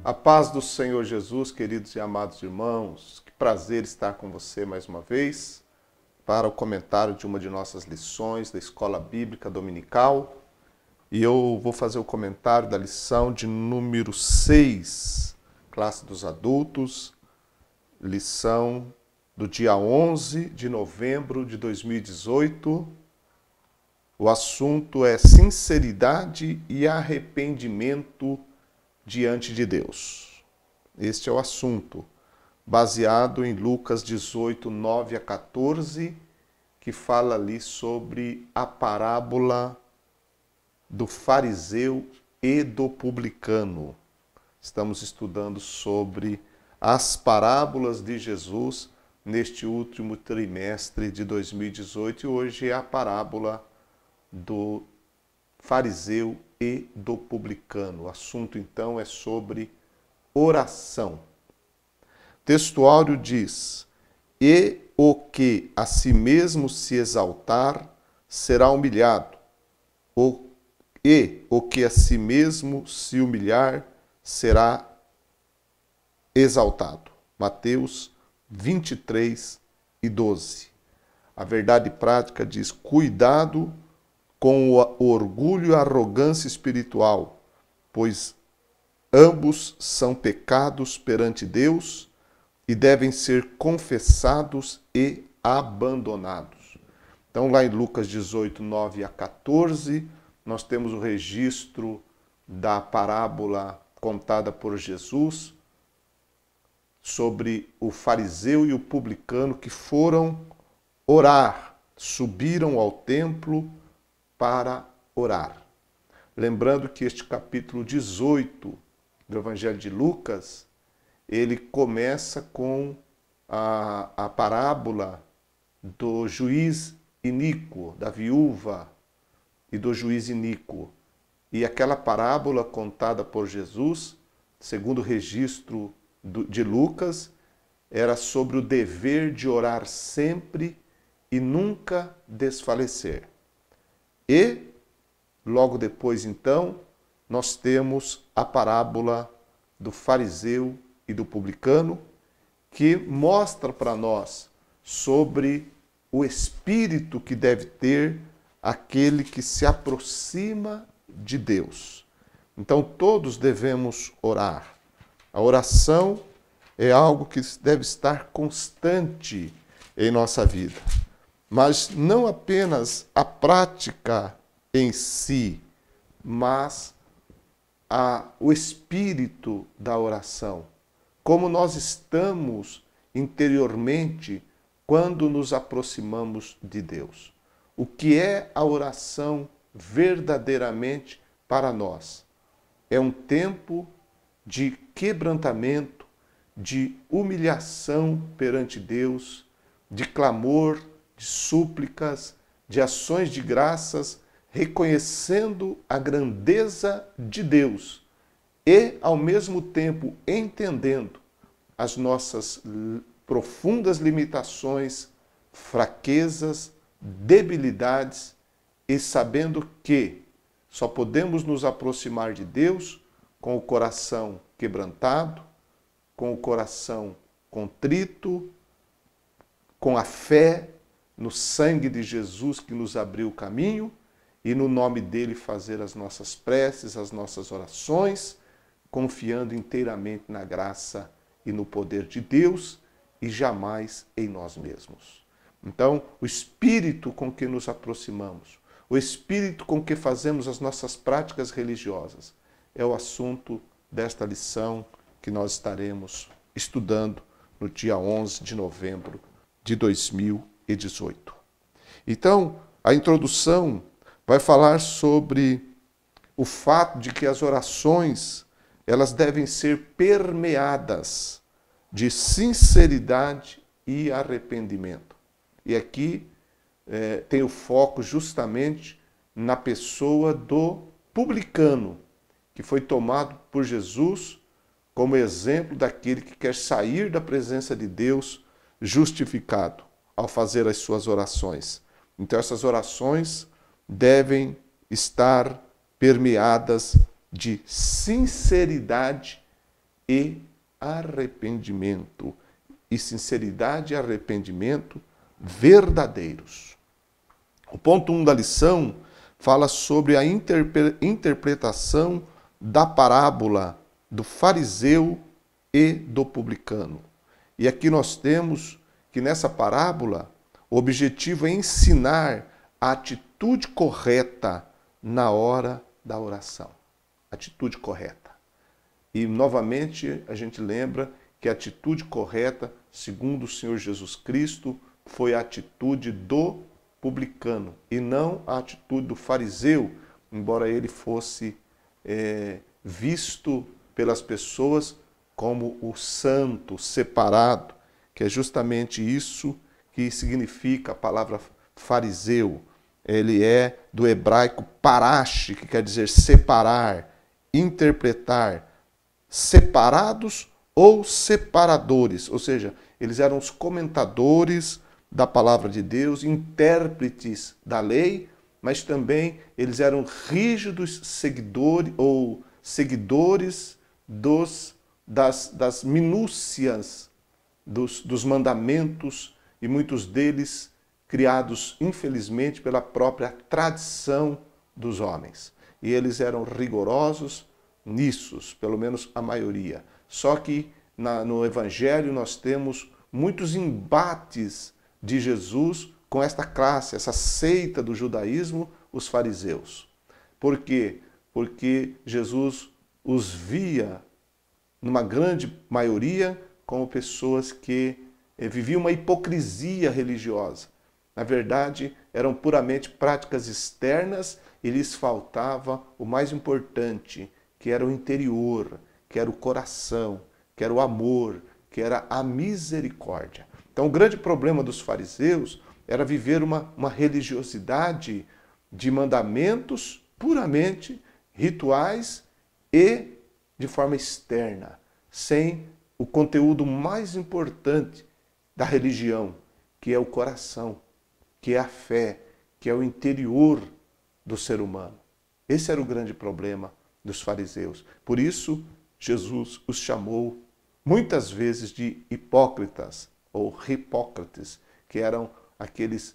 A paz do Senhor Jesus, queridos e amados irmãos, que prazer estar com você mais uma vez para o comentário de uma de nossas lições da Escola Bíblica Dominical. E eu vou fazer o comentário da lição de número 6, classe dos adultos, lição do dia 11 de novembro de 2018. O assunto é sinceridade e arrependimento diante de Deus. Este é o assunto, baseado em Lucas 18, 9 a 14, que fala ali sobre a parábola do fariseu e do publicano. Estamos estudando sobre as parábolas de Jesus neste último trimestre de 2018 e hoje é a parábola do fariseu e do publicano. O assunto, então, é sobre oração. O textuário diz: "E o que a si mesmo se exaltar será humilhado, e o que a si mesmo se humilhar será exaltado." Mateus 23 e 12. A verdade prática diz: cuidado com o orgulho e a arrogância espiritual, pois ambos são pecados perante Deus e devem ser confessados e abandonados. Então, lá em Lucas 18, 9 a 14, nós temos o registro da parábola contada por Jesus sobre o fariseu e o publicano que foram orar, subiram ao templo para orar. Lembrando que este capítulo 18 do Evangelho de Lucas, ele começa com a parábola do juiz iníquo, da viúva e do juiz iníquo. E aquela parábola contada por Jesus, segundo o registro de Lucas, era sobre o dever de orar sempre e nunca desfalecer. E, logo depois, então, nós temos a parábola do fariseu e do publicano, que mostra para nós sobre o espírito que deve ter aquele que se aproxima de Deus. Então, todos devemos orar. A oração é algo que deve estar constante em nossa vida. Mas não apenas a prática em si, mas o espírito da oração. Como nós estamos interiormente quando nos aproximamos de Deus. O que é a oração verdadeiramente para nós? É um tempo de quebrantamento, de humilhação perante Deus, de clamor, de súplicas, de ações de graças, reconhecendo a grandeza de Deus e, ao mesmo tempo, entendendo as nossas profundas limitações, fraquezas, debilidades e sabendo que só podemos nos aproximar de Deus com o coração quebrantado, com o coração contrito, com a fé no sangue de Jesus que nos abriu o caminho e no nome dele fazer as nossas preces, as nossas orações, confiando inteiramente na graça e no poder de Deus e jamais em nós mesmos. Então, o espírito com que nos aproximamos, o espírito com que fazemos as nossas práticas religiosas, é o assunto desta lição que nós estaremos estudando no dia 11 de novembro de 2018. Então, a introdução vai falar sobre o fato de que as orações, elas devem ser permeadas de sinceridade e arrependimento. E aqui tem o foco justamente na pessoa do publicano, que foi tomado por Jesus como exemplo daquele que quer sair da presença de Deus justificado ao fazer as suas orações. Então essas orações devem estar permeadas de sinceridade e arrependimento. E sinceridade e arrependimento verdadeiros. O ponto 1 da lição fala sobre a interpretação da parábola do fariseu e do publicano. E aqui nós temos que nessa parábola o objetivo é ensinar a atitude correta na hora da oração. Atitude correta. E novamente a gente lembra que a atitude correta, segundo o Senhor Jesus Cristo, foi a atitude do publicano e não a atitude do fariseu, embora ele fosse visto pelas pessoas como o santo, separado, que é justamente isso que significa a palavra fariseu. Ele é do hebraico parash, que quer dizer separar, interpretar, separados ou separadores, ou seja, eles eram os comentadores da palavra de Deus, intérpretes da lei, mas também eles eram rígidos seguidores das minúcias dos mandamentos, e muitos deles criados, infelizmente, pela própria tradição dos homens. E eles eram rigorosos nisso, pelo menos a maioria. Só que no Evangelho nós temos muitos embates de Jesus com esta classe, essa seita do judaísmo, os fariseus. Por quê? Porque Jesus os via, numa grande maioria, como pessoas que viviam uma hipocrisia religiosa. Na verdade, eram puramente práticas externas e lhes faltava o mais importante, que era o interior, que era o coração, que era o amor, que era a misericórdia. Então, o grande problema dos fariseus era viver uma religiosidade de mandamentos puramente rituais e de forma externa, sem o conteúdo mais importante da religião, que é o coração, que é a fé, que é o interior do ser humano. Esse era o grande problema dos fariseus. Por isso, Jesus os chamou muitas vezes de hipócritas ou hipócrates, que eram aqueles,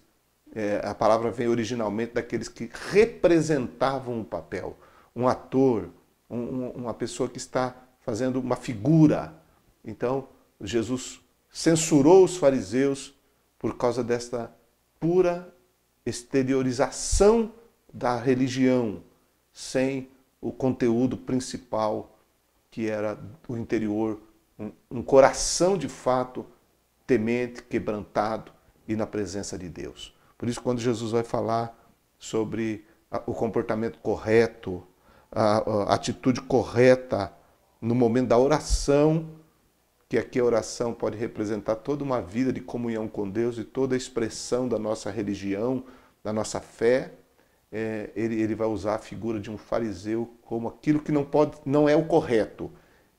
a palavra vem originalmente daqueles que representavam um papel, um ator, uma pessoa que está fazendo uma figura. Então, Jesus censurou os fariseus por causa desta pura exteriorização da religião, sem o conteúdo principal, que era o interior, um coração de fato temente, quebrantado e na presença de Deus. Por isso, quando Jesus vai falar sobre o comportamento correto, a atitude correta no momento da oração, que aqui a oração pode representar toda uma vida de comunhão com Deus e toda a expressão da nossa religião, da nossa fé, ele vai usar a figura de um fariseu como aquilo que não é o correto.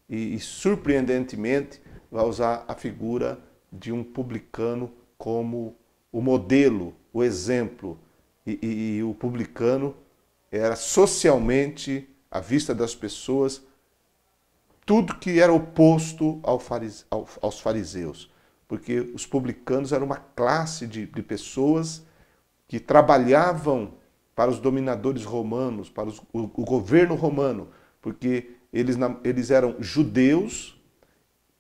E surpreendentemente, vai usar a figura de um publicano como o modelo, o exemplo. E o publicano era socialmente, à vista das pessoas, tudo que era oposto aos fariseus. Porque os publicanos eram uma classe de pessoas que trabalhavam para os dominadores romanos, para o governo romano, porque eles eram judeus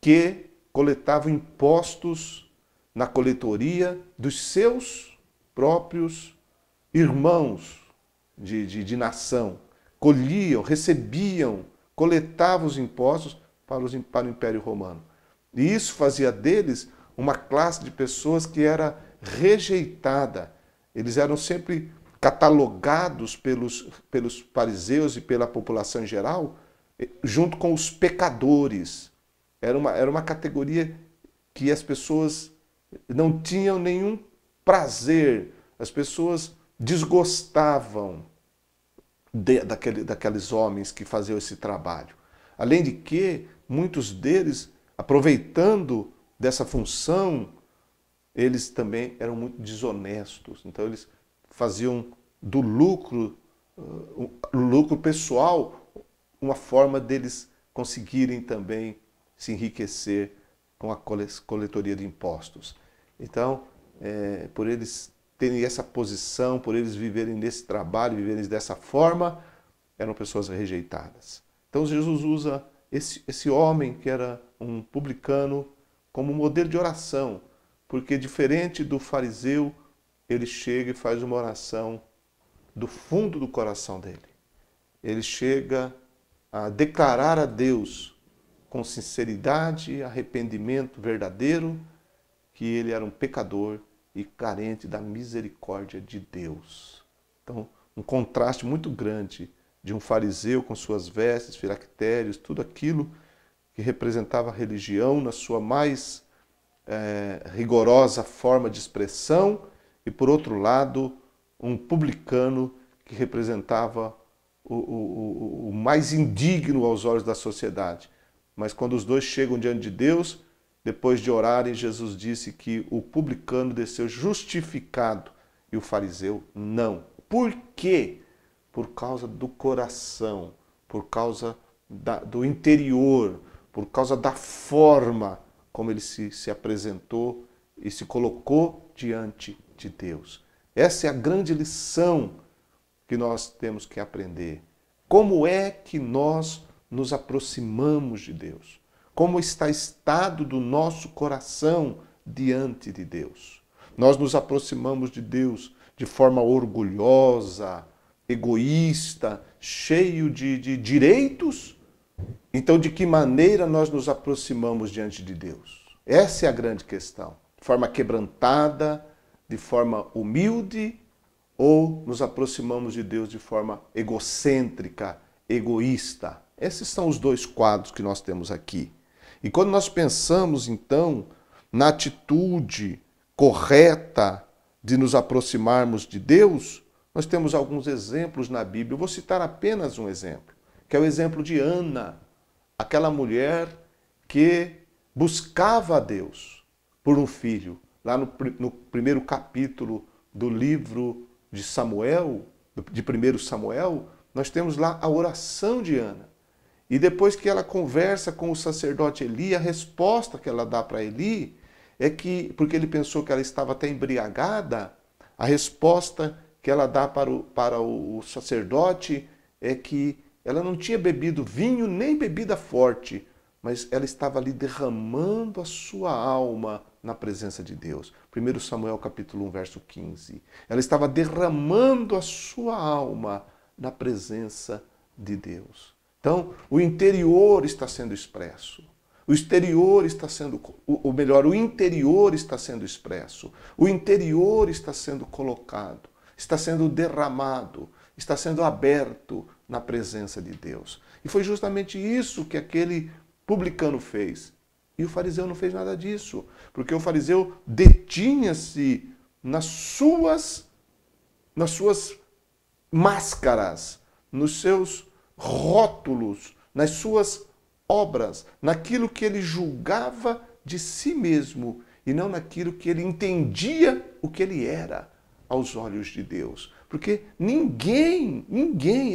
que coletavam impostos na coletoria dos seus próprios irmãos de nação. Colhiam, recebiam, coletavam os impostos para o Império Romano. E isso fazia deles uma classe de pessoas que era rejeitada. Eles eram sempre catalogados pelos fariseus e pela população em geral, junto com os pecadores. Era uma categoria que as pessoas não tinham nenhum prazer, as pessoas desgostavam daqueles homens que faziam esse trabalho. Além de que, muitos deles, aproveitando dessa função, eles também eram muito desonestos. Então, eles faziam do lucro pessoal uma forma deles conseguirem também se enriquecer com a coletoria de impostos. Então, por eles terem essa posição, por eles viverem nesse trabalho, viverem dessa forma, eram pessoas rejeitadas. Então Jesus usa esse homem que era um publicano como modelo de oração, porque diferente do fariseu, ele chega e faz uma oração do fundo do coração dele. Ele chega a declarar a Deus com sinceridade e arrependimento verdadeiro que ele era um pecador e carente da misericórdia de Deus. Então, um contraste muito grande de um fariseu com suas vestes, filactérios, tudo aquilo que representava a religião na sua mais rigorosa forma de expressão, e por outro lado, um publicano que representava o mais indigno aos olhos da sociedade. Mas quando os dois chegam diante de Deus, depois de orarem, Jesus disse que o publicano desceu justificado e o fariseu não. Por quê? Por causa do coração, por causa do interior, por causa da forma como ele se apresentou e se colocou diante de Deus. Essa é a grande lição que nós temos que aprender. Como é que nós nos aproximamos de Deus? Como está o estado do nosso coração diante de Deus? Nós nos aproximamos de Deus de forma orgulhosa, egoísta, cheio de direitos? Então, de que maneira nós nos aproximamos diante de Deus? Essa é a grande questão. De forma quebrantada, de forma humilde, ou nos aproximamos de Deus de forma egocêntrica, egoísta? Esses são os dois quadros que nós temos aqui. E quando nós pensamos, então, na atitude correta de nos aproximarmos de Deus, nós temos alguns exemplos na Bíblia. Eu vou citar apenas um exemplo, que é o exemplo de Ana, aquela mulher que buscava a Deus por um filho. Lá no primeiro capítulo do livro de Samuel, de 1 Samuel, nós temos lá a oração de Ana. E depois que ela conversa com o sacerdote Eli, a resposta que ela dá para Eli é que, porque ele pensou que ela estava até embriagada, a resposta que ela dá para o sacerdote é que ela não tinha bebido vinho nem bebida forte, mas ela estava ali derramando a sua alma na presença de Deus. 1 Samuel capítulo 1, verso 15. Ela estava derramando a sua alma na presença de Deus. Então, o interior está sendo expresso. O exterior está sendo, ou melhor, o interior está sendo expresso. O interior está sendo colocado, está sendo derramado, está sendo aberto na presença de Deus. E foi justamente isso que aquele publicano fez. E o fariseu não fez nada disso, porque o fariseu detinha-se nas suas máscaras, nos seus rótulos, nas suas obras, naquilo que ele julgava de si mesmo e não naquilo que ele entendia o que ele era aos olhos de Deus. Porque ninguém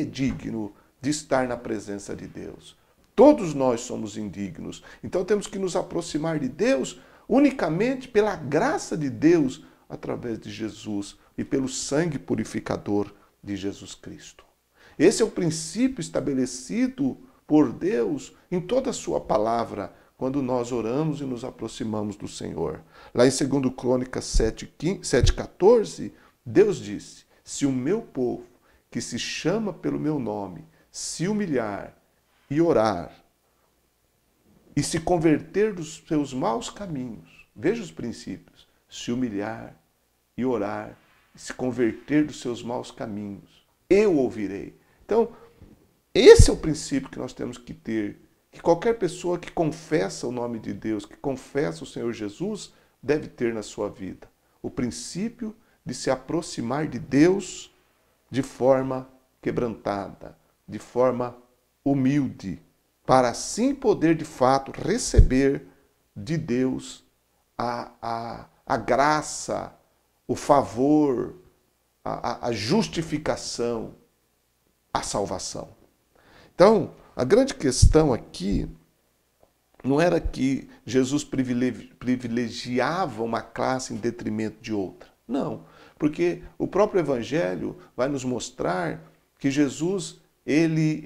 é digno de estar na presença de Deus. Todos nós somos indignos. Então temos que nos aproximar de Deus unicamente pela graça de Deus através de Jesus e pelo sangue purificador de Jesus Cristo. Esse é o princípio estabelecido por Deus em toda a sua palavra, quando nós oramos e nos aproximamos do Senhor. Lá em 2 Crônicas 7,14, Deus disse: se o meu povo, que se chama pelo meu nome, se humilhar e orar, e se converter dos seus maus caminhos, veja os princípios, se humilhar e orar, e se converter dos seus maus caminhos, eu ouvirei. Então, esse é o princípio que nós temos que ter, que qualquer pessoa que confessa o nome de Deus, que confessa o Senhor Jesus, deve ter na sua vida. O princípio de se aproximar de Deus de forma quebrantada, de forma humilde, para assim poder de fato receber de Deus a graça, o favor, a justificação, a salvação. Então, a grande questão aqui não era que Jesus privilegiava uma classe em detrimento de outra. Não, porque o próprio Evangelho vai nos mostrar que Jesus ele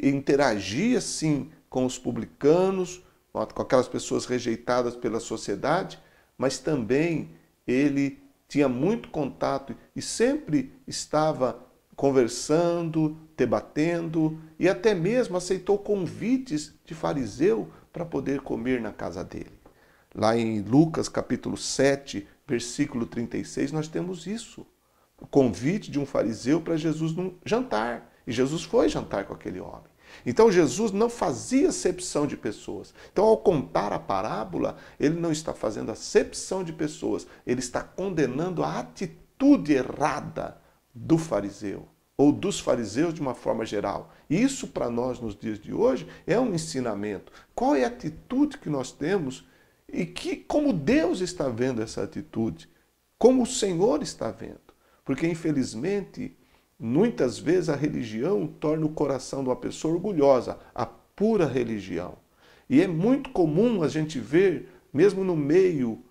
interagia sim com os publicanos, com aquelas pessoas rejeitadas pela sociedade, mas também ele tinha muito contato e sempre estava conversando, debatendo e até mesmo aceitou convites de fariseu para poder comer na casa dele. Lá em Lucas capítulo 7, versículo 36, nós temos isso. O convite de um fariseu para Jesus num jantar. E Jesus foi jantar com aquele homem. Então Jesus não fazia acepção de pessoas. Então, ao contar a parábola, ele não está fazendo acepção de pessoas, ele está condenando a atitude errada do fariseu, ou dos fariseus de uma forma geral. E isso para nós nos dias de hoje é um ensinamento. Qual é a atitude que nós temos e como Deus está vendo essa atitude? Como o Senhor está vendo? Porque infelizmente, muitas vezes a religião torna o coração de uma pessoa orgulhosa, a pura religião. E é muito comum a gente ver, mesmo no meio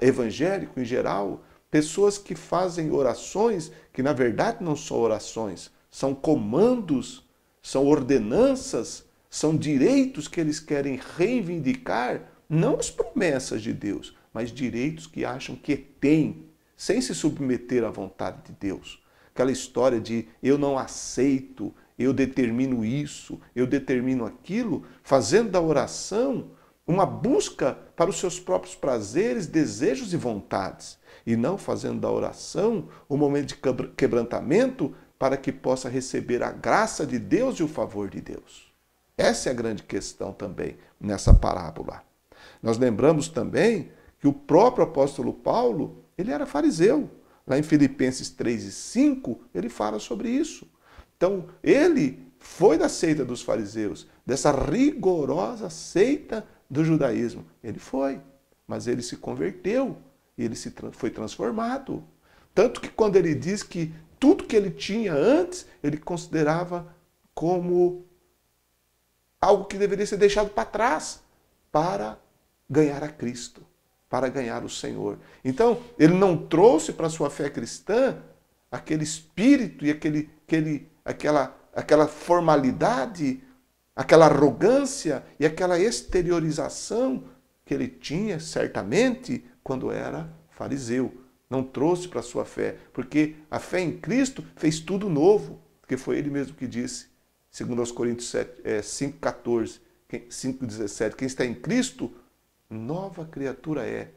evangélico em geral, pessoas que fazem orações que na verdade não são orações, são comandos, são ordenanças, são direitos que eles querem reivindicar, não as promessas de Deus, mas direitos que acham que têm, sem se submeter à vontade de Deus. Aquela história de eu não aceito, eu determino isso, eu determino aquilo, fazendo da oração uma busca para os seus próprios prazeres, desejos e vontades, e não fazendo da oração um momento de quebrantamento para que possa receber a graça de Deus e o favor de Deus. Essa é a grande questão também nessa parábola. Nós lembramos também que o próprio apóstolo Paulo, ele era fariseu. Lá em Filipenses 3 e 5, ele fala sobre isso. Então, ele foi da seita dos fariseus, dessa rigorosa seita do judaísmo. Ele foi, mas ele se converteu e ele foi transformado. Tanto que quando ele diz que tudo que ele tinha antes, ele considerava como algo que deveria ser deixado para trás para ganhar a Cristo, para ganhar o Senhor. Então, ele não trouxe para a sua fé cristã aquele espírito e aquela formalidade, aquela arrogância e aquela exteriorização que ele tinha, certamente, quando era fariseu. Não trouxe para a sua fé, porque a fé em Cristo fez tudo novo, porque foi ele mesmo que disse, segundo aos Coríntios 5,14, 5,17, quem está em Cristo, nova criatura é.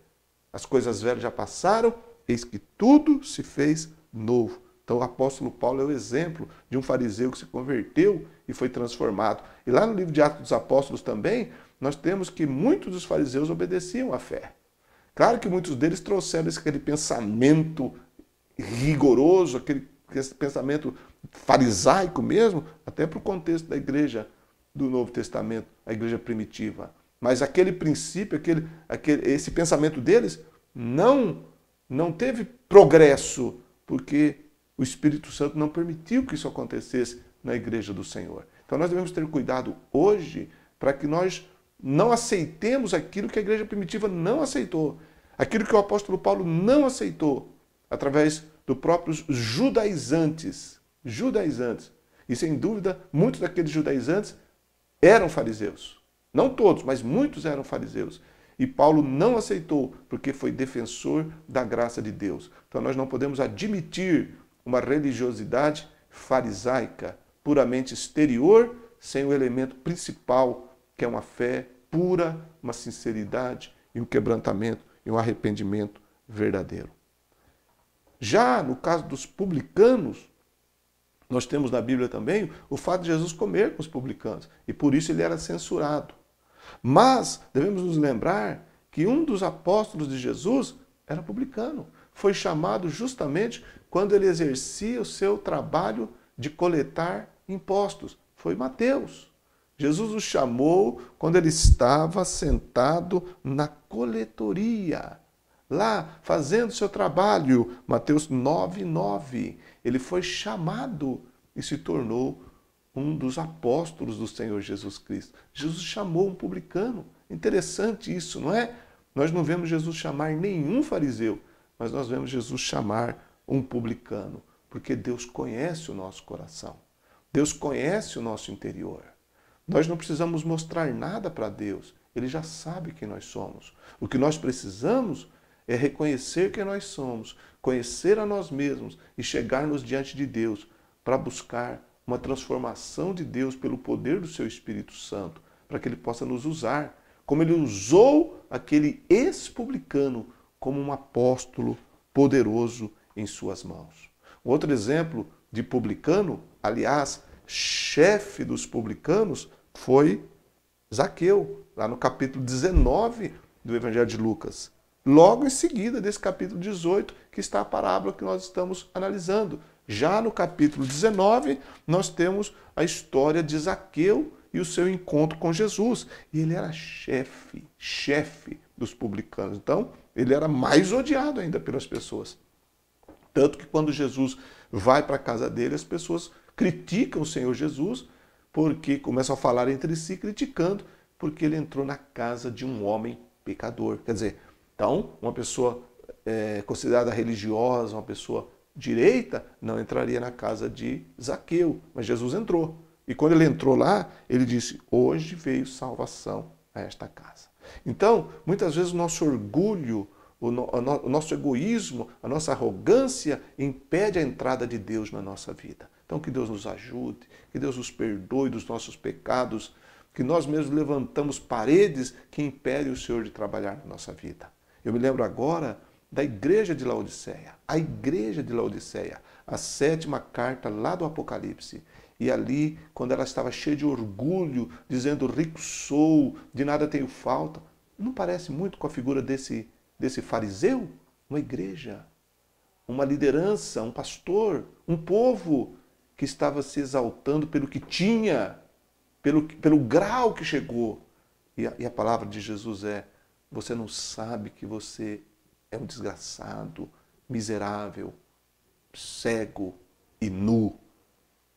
As coisas velhas já passaram, eis que tudo se fez novo. Então o apóstolo Paulo é o exemplo de um fariseu que se converteu e foi transformado. E lá no livro de Atos dos Apóstolos também, nós temos que muitos dos fariseus obedeciam à fé. Claro que muitos deles trouxeram aquele pensamento rigoroso, aquele pensamento farisaico mesmo, até para o contexto da igreja do Novo Testamento, a igreja primitiva. Mas aquele princípio, esse pensamento deles não teve progresso, porque o Espírito Santo não permitiu que isso acontecesse na igreja do Senhor. Então nós devemos ter cuidado hoje para que nós não aceitemos aquilo que a igreja primitiva não aceitou, aquilo que o apóstolo Paulo não aceitou, através dos próprios judaizantes. E sem dúvida, muitos daqueles judaizantes eram fariseus. Não todos, mas muitos eram fariseus. E Paulo não aceitou, porque foi defensor da graça de Deus. Então nós não podemos admitir uma religiosidade farisaica, puramente exterior, sem o elemento principal, que é uma fé pura, uma sinceridade e um quebrantamento e um arrependimento verdadeiro. Já no caso dos publicanos, nós temos na Bíblia também o fato de Jesus comer com os publicanos, e por isso ele era censurado. Mas devemos nos lembrar que um dos apóstolos de Jesus era publicano. Foi chamado justamente quando ele exercia o seu trabalho de coletar impostos. Foi Mateus. Jesus o chamou quando ele estava sentado na coletoria, lá fazendo seu trabalho. Mateus 9:9. Ele foi chamado e se tornou um dos apóstolos do Senhor Jesus Cristo. Jesus chamou um publicano. Interessante isso, não é? Nós não vemos Jesus chamar nenhum fariseu, mas nós vemos Jesus chamar um publicano, porque Deus conhece o nosso coração. Deus conhece o nosso interior. Nós não precisamos mostrar nada para Deus. Ele já sabe quem nós somos. O que nós precisamos é reconhecer quem nós somos, conhecer a nós mesmos e chegarmos diante de Deus para buscar uma transformação de Deus pelo poder do seu Espírito Santo, para que Ele possa nos usar, como Ele usou aquele ex-publicano como um apóstolo poderoso em suas mãos. Outro exemplo de publicano, aliás, chefe dos publicanos, foi Zaqueu, lá no capítulo 19 do Evangelho de Lucas. Logo em seguida desse capítulo 18, que está a parábola que nós estamos analisando. Já no capítulo 19, nós temos a história de Zaqueu e o seu encontro com Jesus. E ele era chefe dos publicanos. Então, ele era mais odiado ainda pelas pessoas. Tanto que quando Jesus vai para a casa dele, as pessoas criticam o Senhor Jesus, porque começam a falar entre si, criticando, porque ele entrou na casa de um homem pecador. Quer dizer, então, uma pessoa considerada religiosa, uma pessoa direita, não entraria na casa de Zaqueu, mas Jesus entrou. E quando ele entrou lá, ele disse, hoje veio salvação a esta casa. Então, muitas vezes o nosso orgulho, o nosso egoísmo, a nossa arrogância impede a entrada de Deus na nossa vida. Então, que Deus nos ajude, que Deus nos perdoe dos nossos pecados, que nós mesmos levantamos paredes que impedem o Senhor de trabalhar na nossa vida. Eu me lembro agora da igreja de Laodiceia. A igreja de Laodiceia, a 7ª carta lá do Apocalipse. E ali, quando ela estava cheia de orgulho, dizendo rico sou, de nada tenho falta, não parece muito com a figura desse fariseu? Uma igreja, uma liderança, um pastor, um povo que estava se exaltando pelo que tinha, pelo grau que chegou. E a palavra de Jesus é, você não sabe que você é um desgraçado, miserável, cego e nu.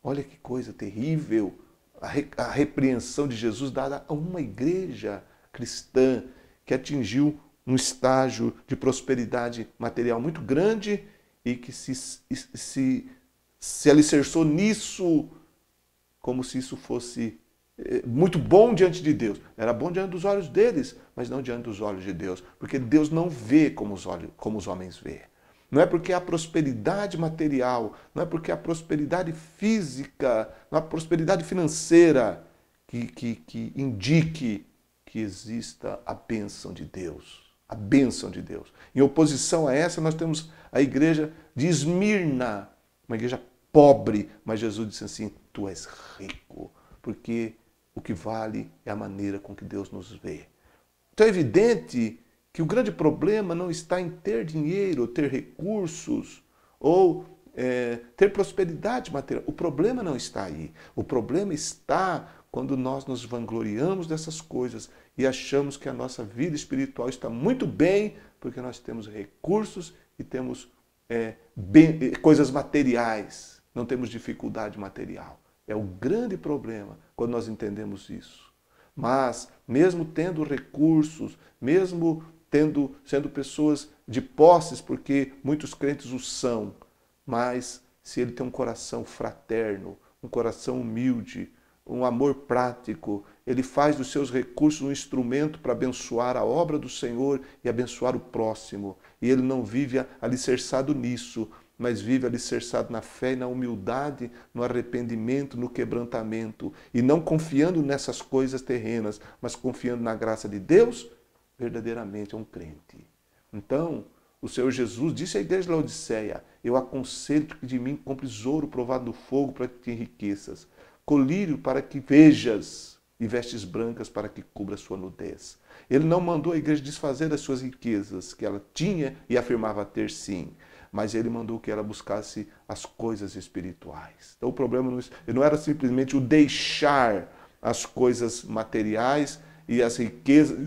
Olha que coisa terrível, a repreensão de Jesus dada a uma igreja cristã que atingiu um estágio de prosperidade material muito grande e que se alicerçou nisso como se isso fosse muito bom diante de Deus. Era bom diante dos olhos deles, mas não diante dos olhos de Deus, porque Deus não vê como os homens veem. Não é porque há prosperidade material, não é porque há prosperidade física, não há prosperidade financeira que indique que exista a bênção de Deus. A bênção de Deus. Em oposição a essa, nós temos a igreja de Esmirna, uma igreja pobre, mas Jesus disse assim, tu és rico, porque o que vale é a maneira com que Deus nos vê. Então é evidente que o grande problema não está em ter dinheiro, ter recursos ou ter prosperidade material. O problema não está aí. O problema está quando nós nos vangloriamos dessas coisas e achamos que a nossa vida espiritual está muito bem porque nós temos recursos e temos coisas materiais, não temos dificuldade material. É o grande problema quando nós entendemos isso. Mas, mesmo tendo recursos, mesmo sendo pessoas de posses, porque muitos crentes o são, mas se ele tem um coração fraterno, um coração humilde, um amor prático, ele faz dos seus recursos um instrumento para abençoar a obra do Senhor e abençoar o próximo. E ele não vive alicerçado nisso, mas vive alicerçado na fé e na humildade, no arrependimento, no quebrantamento, e não confiando nessas coisas terrenas, mas confiando na graça de Deus, verdadeiramente é um crente. Então, o Senhor Jesus disse à igreja de Laodiceia, eu aconselho que de mim compres ouro provado no fogo para que te enriqueças, colírio para que vejas e vestes brancas para que cubra a sua nudez. Ele não mandou a igreja desfazer das suas riquezas, que ela tinha e afirmava ter sim, mas ele mandou que ela buscasse as coisas espirituais. Então o problema não era simplesmente o deixar as coisas materiais e as riquezas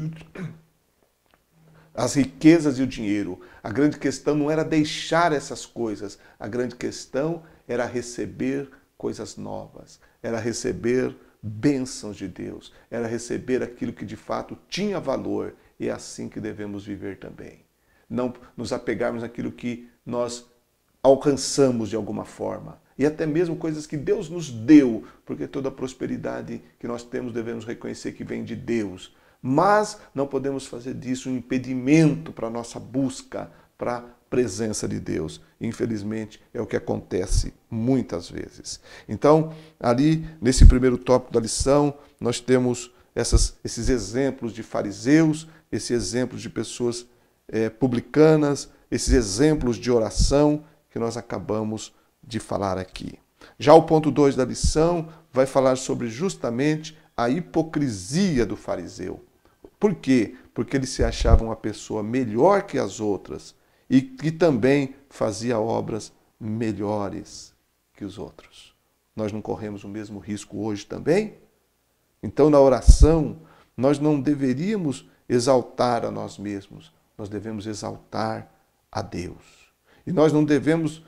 e o dinheiro. A grande questão não era deixar essas coisas, a grande questão era receber coisas novas, era receber bênçãos de Deus, era receber aquilo que de fato tinha valor, e é assim que devemos viver também. Não nos apegarmos naquilo que nós alcançamos de alguma forma, e até mesmo coisas que Deus nos deu, porque toda a prosperidade que nós temos devemos reconhecer que vem de Deus, mas não podemos fazer disso um impedimento para a nossa busca, para a presença de Deus. Infelizmente, é o que acontece muitas vezes. Então, ali, nesse primeiro tópico da lição, nós temos esses exemplos de fariseus, esses exemplos de pessoas publicanas, esses exemplos de oração que nós acabamos de falar aqui. Já o ponto 2 da lição vai falar sobre justamente a hipocrisia do fariseu. Por quê? Porque ele se achava uma pessoa melhor que as outras e que também fazia obras melhores que os outros. Nós não corremos o mesmo risco hoje também? Então, na oração, nós não deveríamos exaltar a nós mesmos, nós devemos exaltar a Deus. E nós não devemos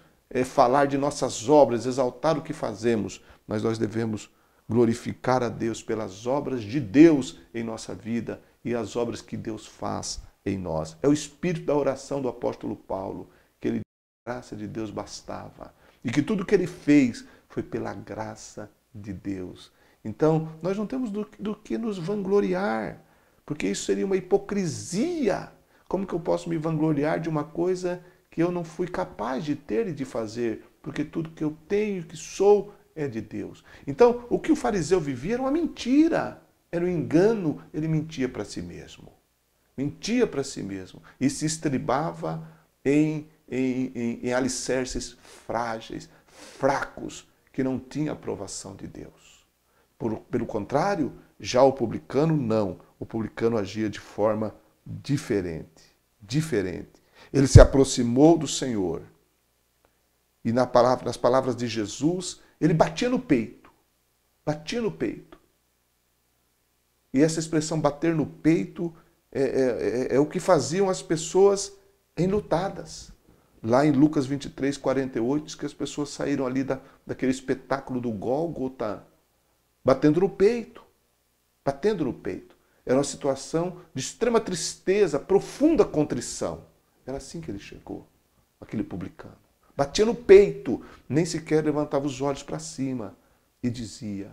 falar de nossas obras, exaltar o que fazemos, mas nós devemos glorificar a Deus pelas obras de Deus em nossa vida e as obras que Deus faz em nós. É o espírito da oração do apóstolo Paulo, que ele disse que a graça de Deus bastava e que tudo que ele fez foi pela graça de Deus. Então, nós não temos do que nos vangloriar, porque isso seria uma hipocrisia. Como que eu posso me vangloriar de uma coisa que eu não fui capaz de ter e de fazer? Porque tudo que eu tenho, que sou, é de Deus. Então, o que o fariseu vivia era uma mentira, era um engano, ele mentia para si mesmo. Mentia para si mesmo e se estribava em alicerces frágeis, fracos, que não tinham aprovação de Deus. Pelo contrário, já o publicano não. O publicano agia de forma diferente. Ele se aproximou do Senhor e nas palavras de Jesus, ele batia no peito. Batia no peito. E essa expressão bater no peito é o que faziam as pessoas enlutadas. Lá em Lucas 23, 48, diz que as pessoas saíram ali daquele espetáculo do Gólgota, batendo no peito. Batendo no peito. Era uma situação de extrema tristeza, profunda contrição. Era assim que ele chegou, aquele publicano. Batia no peito, nem sequer levantava os olhos para cima e dizia: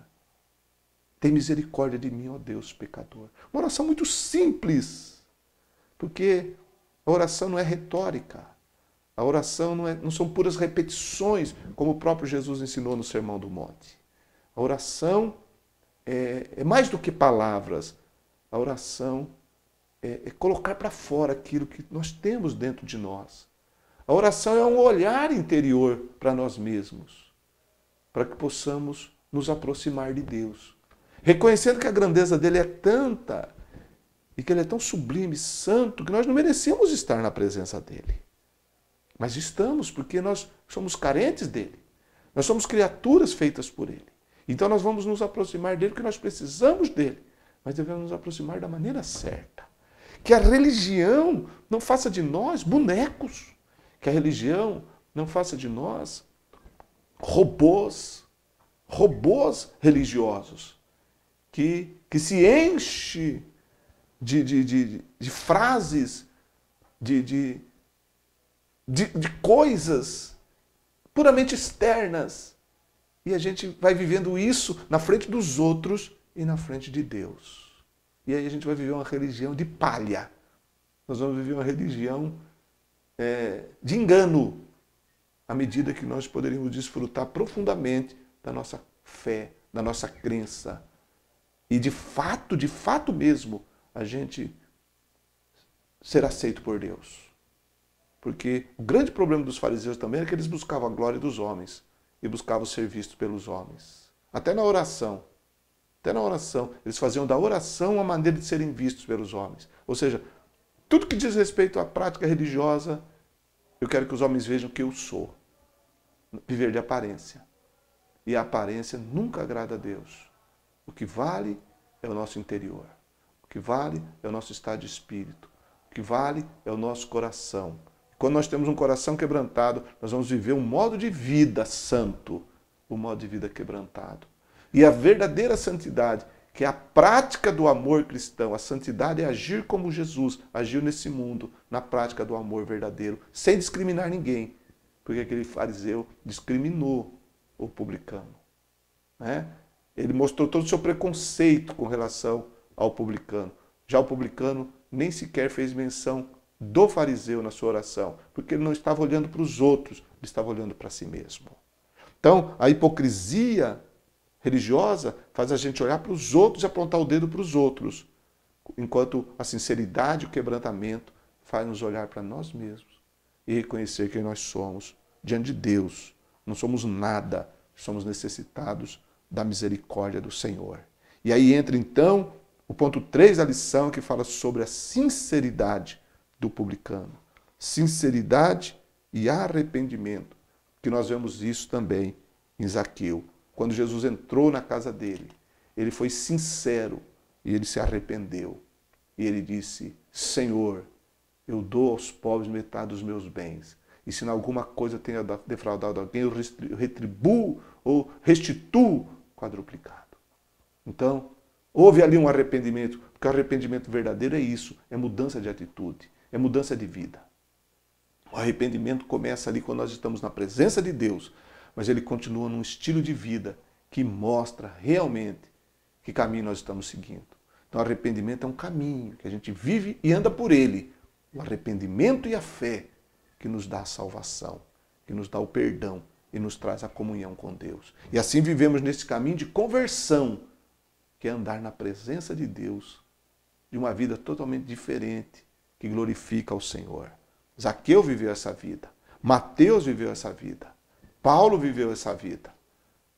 tem misericórdia de mim, ó Deus, pecador. Uma oração muito simples, porque a oração não é retórica. A oração não são puras repetições, como o próprio Jesus ensinou no Sermão do Monte. A oração é mais do que palavras. A oração é colocar para fora aquilo que nós temos dentro de nós. A oração é um olhar interior para nós mesmos, para que possamos nos aproximar de Deus. Reconhecendo que a grandeza dele é tanta e que ele é tão sublime, santo, que nós não merecemos estar na presença dele. Mas estamos, porque nós somos carentes dele. Nós somos criaturas feitas por ele. Então nós vamos nos aproximar dele porque nós precisamos dele. Mas devemos nos aproximar da maneira certa. Que a religião não faça de nós bonecos. Que a religião não faça de nós robôs religiosos. Que se enche de frases, de coisas puramente externas. E a gente vai vivendo isso na frente dos outros e na frente de Deus. E aí a gente vai viver uma religião de palha. Nós vamos viver uma religião de engano, à medida que nós poderíamos desfrutar profundamente da nossa fé, da nossa crença. E de fato mesmo, a gente ser aceito por Deus. Porque o grande problema dos fariseus também era que eles buscavam a glória dos homens e buscavam ser vistos pelos homens. Até na oração, eles faziam da oração uma maneira de serem vistos pelos homens. Ou seja, tudo que diz respeito à prática religiosa, eu quero que os homens vejam que eu sou. Viver de aparência. E a aparência nunca agrada a Deus. O que vale é o nosso interior. O que vale é o nosso estado de espírito. O que vale é o nosso coração. Quando nós temos um coração quebrantado, nós vamos viver um modo de vida santo. o modo de vida quebrantado. E a verdadeira santidade, que é a prática do amor cristão, a santidade é agir como Jesus agiu nesse mundo, na prática do amor verdadeiro, sem discriminar ninguém, porque aquele fariseu discriminou o publicano, né? Ele mostrou todo o seu preconceito com relação ao publicano. Já o publicano nem sequer fez menção do fariseu na sua oração, porque ele não estava olhando para os outros, ele estava olhando para si mesmo. Então, a hipocrisia religiosa faz a gente olhar para os outros e apontar o dedo para os outros, enquanto a sinceridade e o quebrantamento faz nos olhar para nós mesmos e reconhecer quem nós somos diante de Deus. Não somos nada, somos necessitados da misericórdia do Senhor. E aí entra então o ponto 3 da lição, que fala sobre a sinceridade do publicano. Sinceridade e arrependimento, que nós vemos isso também em Zaqueu. Quando Jesus entrou na casa dele, ele foi sincero e ele se arrependeu. E ele disse: Senhor, eu dou aos pobres metade dos meus bens. E se em alguma coisa eu tenha defraudado alguém, eu retribuo ou restituo quadruplicado. Então, houve ali um arrependimento, porque o arrependimento verdadeiro é isso, é mudança de atitude, é mudança de vida. O arrependimento começa ali quando nós estamos na presença de Deus, mas ele continua num estilo de vida que mostra realmente que caminho nós estamos seguindo. Então, o arrependimento é um caminho que a gente vive e anda por ele. O arrependimento e a fé que nos dá a salvação, que nos dá o perdão e nos traz a comunhão com Deus. E assim vivemos nesse caminho de conversão, que é andar na presença de Deus, de uma vida totalmente diferente, que glorifica ao Senhor. Zaqueu viveu essa vida, Mateus viveu essa vida, Paulo viveu essa vida.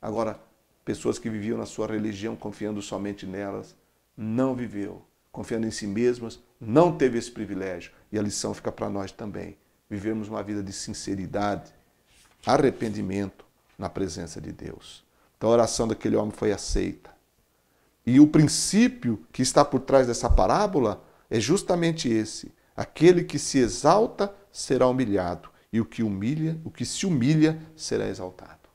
Agora, pessoas que viviam na sua religião confiando somente nelas, não viveu. Confiando em si mesmas, não teve esse privilégio. E a lição fica para nós também. Vivermos uma vida de sinceridade, arrependimento na presença de Deus. Então a oração daquele homem foi aceita. E o princípio que está por trás dessa parábola é justamente esse. Aquele que se exalta será humilhado, e o que se humilha será exaltado.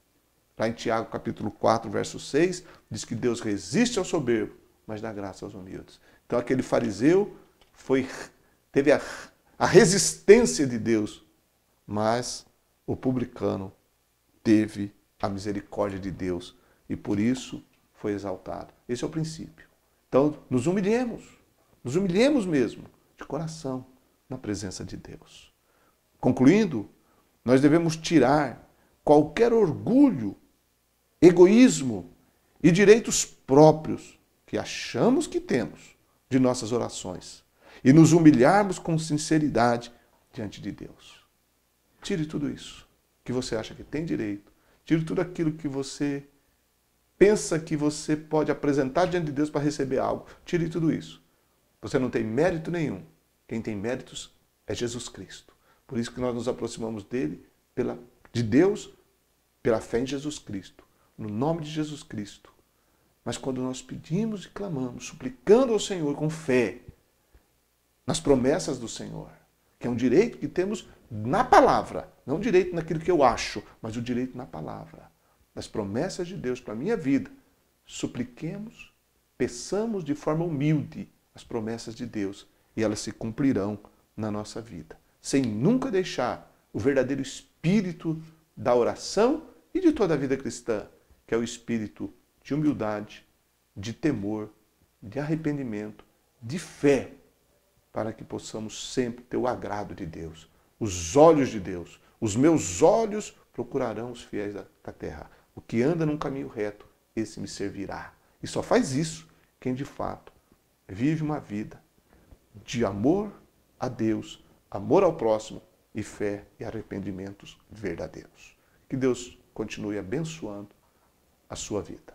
Lá em Tiago, capítulo 4, verso 6, diz que Deus resiste ao soberbo, mas dá graça aos humildes. Então aquele fariseu teve a resistência de Deus, mas o publicano teve a misericórdia de Deus e por isso foi exaltado. Esse é o princípio. Então nos humilhemos mesmo, de coração, na presença de Deus. Concluindo, nós devemos tirar qualquer orgulho, egoísmo e direitos próprios que achamos que temos de nossas orações e nos humilharmos com sinceridade diante de Deus. Tire tudo isso que você acha que tem direito, tire tudo aquilo que você pensa que você pode apresentar diante de Deus para receber algo, tire tudo isso. Você não tem mérito nenhum. Quem tem méritos é Jesus Cristo. Por isso que nós nos aproximamos de Deus pela fé em Jesus Cristo, no nome de Jesus Cristo. Mas quando nós pedimos e clamamos, suplicando ao Senhor com fé, nas promessas do Senhor, que é um direito que temos na palavra, não direito naquilo que eu acho, mas o direito na palavra, das promessas de Deus para a minha vida, supliquemos, peçamos de forma humilde as promessas de Deus e elas se cumprirão na nossa vida, sem nunca deixar o verdadeiro espírito da oração e de toda a vida cristã, que é o espírito de humildade, de temor, de arrependimento, de fé, para que possamos sempre ter o agrado de Deus, os olhos de Deus. Os meus olhos procurarão os fiéis da terra. O que anda num caminho reto, esse me servirá. E só faz isso quem de fato vive uma vida de amor a Deus, amor ao próximo e fé e arrependimentos verdadeiros. Que Deus continue abençoando a sua vida.